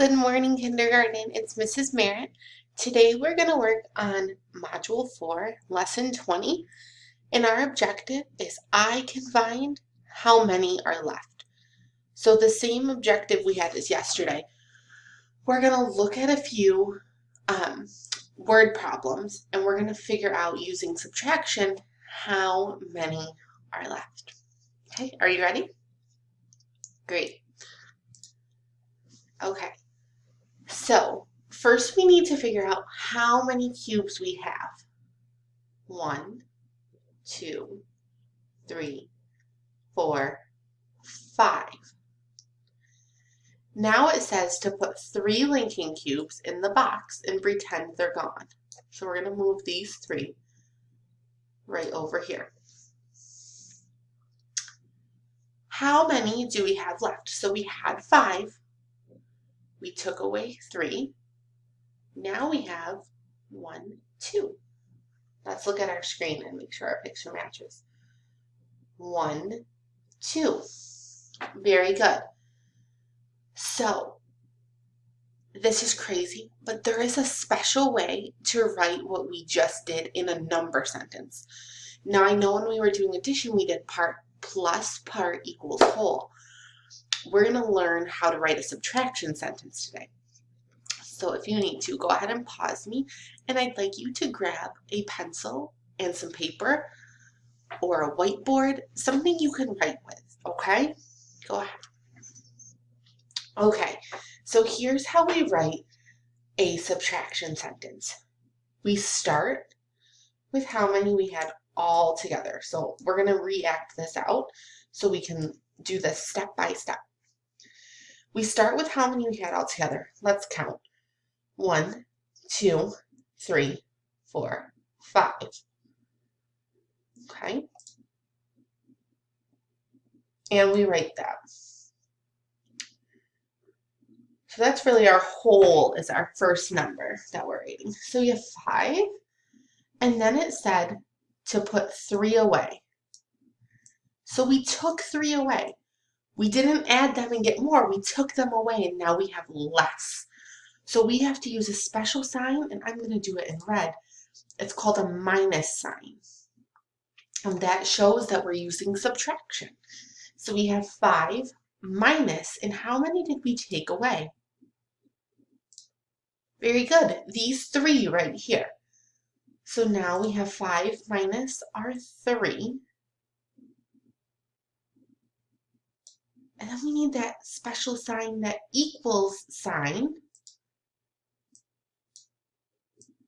Good morning, kindergarten. It's Mrs. Merritt. Today we're going to work on Module 4, Lesson 20, and our objective is I can find how many are left. So the same objective we had as yesterday. We're going to look at a few word problems, and we're going to figure out using subtraction how many are left. Okay, are you ready? Great. Okay. So first we need to figure out how many cubes we have. 1, 2, 3, 4, 5. Now it says to put 3 linking cubes in the box and pretend they're gone. So we're going to move these 3 right over here. How many do we have left? So we had 5. We took away 3. Now we have 1, 2. Let's look at our screen and make sure our picture matches. 1, 2. Very good. So, this is crazy, but there is a special way to write what we just did in a number sentence. Now, I know when we were doing addition, we did part plus part equals whole. We're going to learn how to write a subtraction sentence today. So if you need to, go ahead and pause me, and I'd like you to grab a pencil and some paper or a whiteboard, something you can write with, okay? Go ahead. Okay, so here's how we write a subtraction sentence. We start with how many we had all together. So we're going to react this out so we can do this step by step. We start with how many we had all together. Let's count. 1, 2, 3, 4, 5. Okay. And we write that. So that's really our whole is our first number that we're writing. So you have 5, and then it said to put 3 away. So we took 3 away. We didn't add them and get more. We took them away, and now we have less. So we have to use a special sign, and I'm going to do it in red. It's called a minus sign. And that shows that we're using subtraction. So we have 5 minus, and how many did we take away? Very good. These 3 right here. So now we have 5 minus our 3. And then we need that special sign, that equals sign.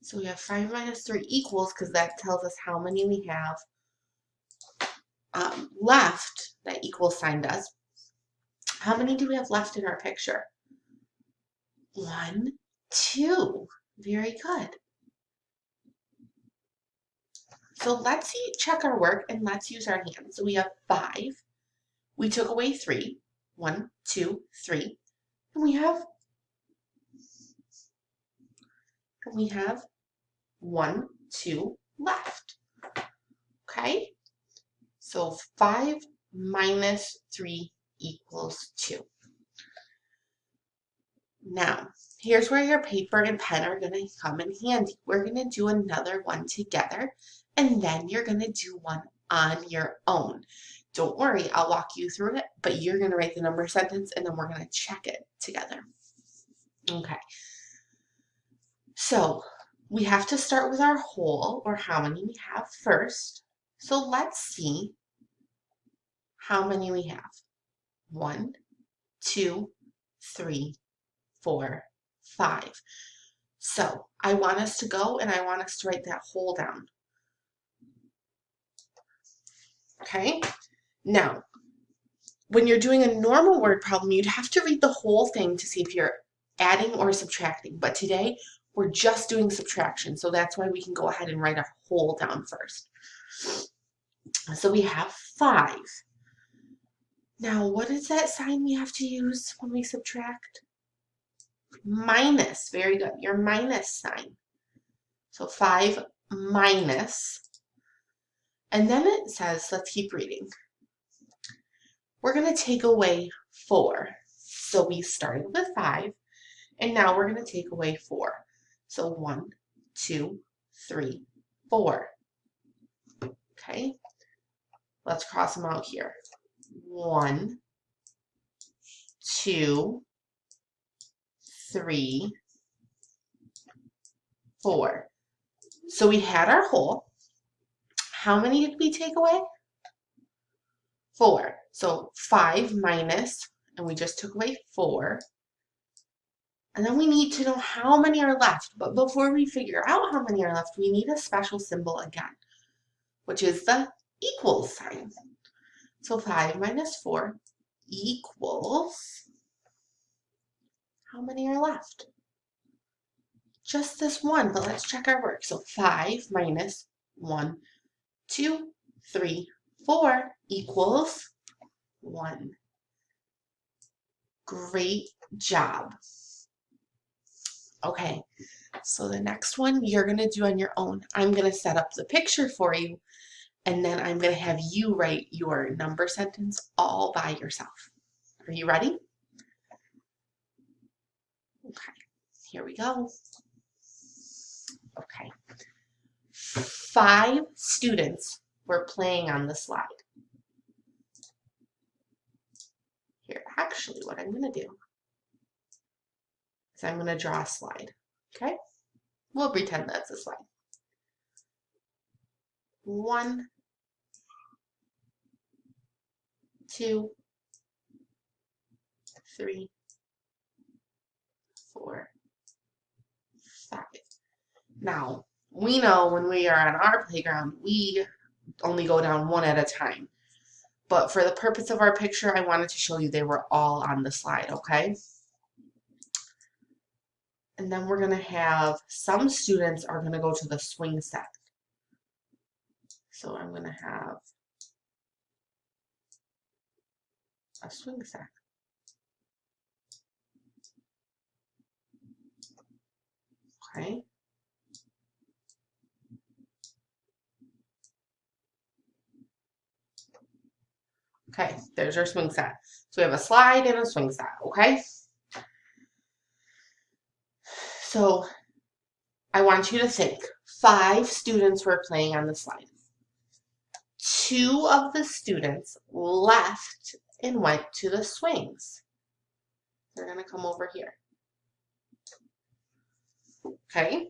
So we have 5 minus 3 equals, because that tells us how many we have left, that equals sign does. How many do we have left in our picture? 1, 2. Very good. So let's check our work, and let's use our hands. So we have 5. We took away 3. 1, 2, 3. And we have 1, 2 left. Okay? So 5 minus 3 equals 2. Now, here's where your paper and pen are going to come in handy. We're going to do another one together, and then you're going to do one on your own. Don't worry, I'll walk you through it, but you're going to write the number sentence, and then we're going to check it together. Okay. So we have to start with our whole, or how many we have first. So let's see how many we have. 1, 2, 3, 4, 5. So I want us to go, and I want us to write that whole down. Okay? Now, when you're doing a normal word problem, you'd have to read the whole thing to see if you're adding or subtracting. But today, we're just doing subtraction, so that's why we can go ahead and write our whole down first. So we have 5. Now, what is that sign we have to use when we subtract? Minus. Very good. Your minus sign. So 5 minus. And then it says, let's keep reading. We're going to take away 4. So we started with 5. And now we're going to take away 4. So 1, 2, 3, 4. Okay, let's cross them out here. 1, 2, 3, 4. So we had our whole. How many did we take away? 4. So 5 minus, and we just took away 4. And then we need to know how many are left. But before we figure out how many are left, we need a special symbol again, which is the equals sign. So 5 minus 4 equals, how many are left? Just this one, but let's check our work. So 5 minus 1, 2, 3, 4 equals 1. Great job. Okay, so the next one you're going to do on your own. I'm going to set up the picture for you, and then I'm going to have you write your number sentence all by yourself. Are you ready? Okay, here we go. Okay. 5 students were playing on the slide. Here, actually, what I'm going to do is I'm going to draw a slide. Okay? We'll pretend that's a slide. 1, 2, 3, 4, 5. Now, we know when we are on our playground, we only go down one at a time. But for the purpose of our picture, I wanted to show you they were all on the slide, okay? And then we're going to have, some students are going to go to the swing set. So I'm going to have a swing set. Okay. Okay, there's our swing set. So we have a slide and a swing set, okay? So I want you to think, 5 students were playing on the slide. 2 of the students left and went to the swings. They're going to come over here. Okay?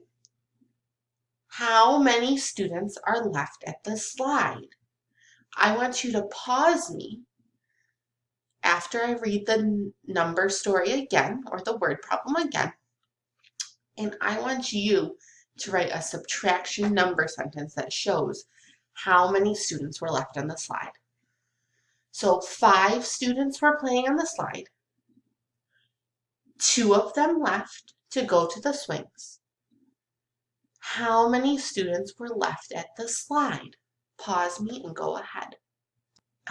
How many students are left at the slide? I want you to pause me after I read the number story again, or the word problem again, and I want you to write a subtraction number sentence that shows how many students were left on the slide. So 5 students were playing on the slide. 2 of them left to go to the swings. How many students were left at the slide? Pause me and go ahead.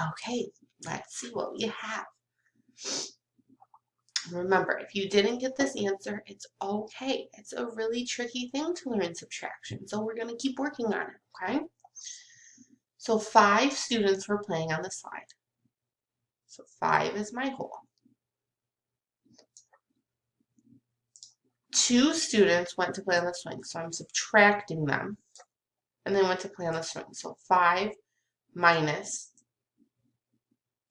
Okay, let's see what we have. Remember, if you didn't get this answer, it's okay. It's a really tricky thing to learn subtraction, so we're going to keep working on it, okay? So 5 students were playing on the slide. So 5 is my whole. 2 students went to play on the swing, so I'm subtracting them, and they went to play on the swing. So 5 minus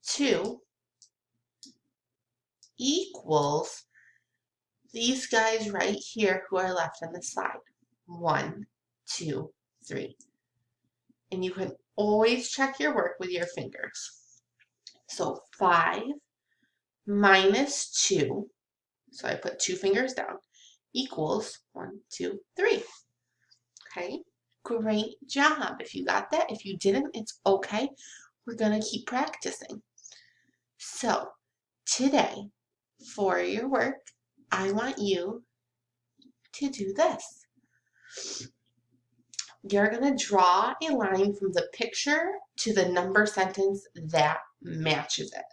2 equals these guys right here who are left on the slide. 1, 2, 3. And you can always check your work with your fingers. So 5 minus 2, so I put 2 fingers down, equals 1, 2, 3. Okay, great job. If you got that, if you didn't, it's okay. We're going to keep practicing. So today, for your work, I want you to do this. You're going to draw a line from the picture to the number sentence that matches it.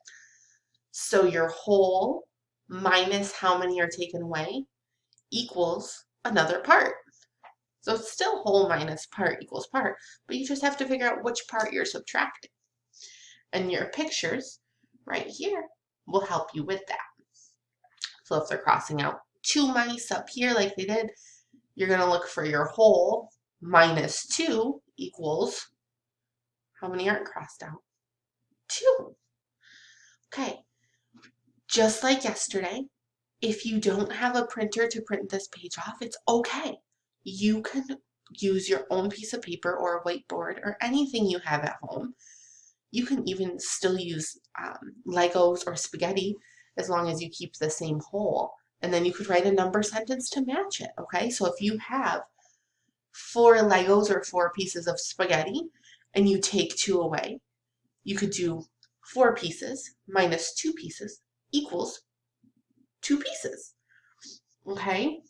So your whole minus how many are taken away equals another part. So it's still whole minus part equals part, but you just have to figure out which part you're subtracting. And your pictures right here will help you with that. So if they're crossing out 2 mice up here like they did, you're going to look for your whole. Minus 2 equals, how many aren't crossed out? 2. Okay, just like yesterday, if you don't have a printer to print this page off, it's okay. You can use your own piece of paper or a whiteboard or anything you have at home. You can even still use Legos or spaghetti as long as you keep the same hole. And then you could write a number sentence to match it, okay? So if you have 4 Legos or 4 pieces of spaghetti and you take 2 away, you could do 4 pieces minus 2 pieces equals 2 pieces, okay?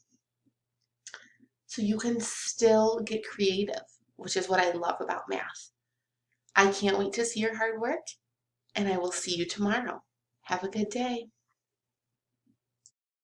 So you can still get creative, which is what I love about math. I can't wait to see your hard work, and I will see you tomorrow. Have a good day.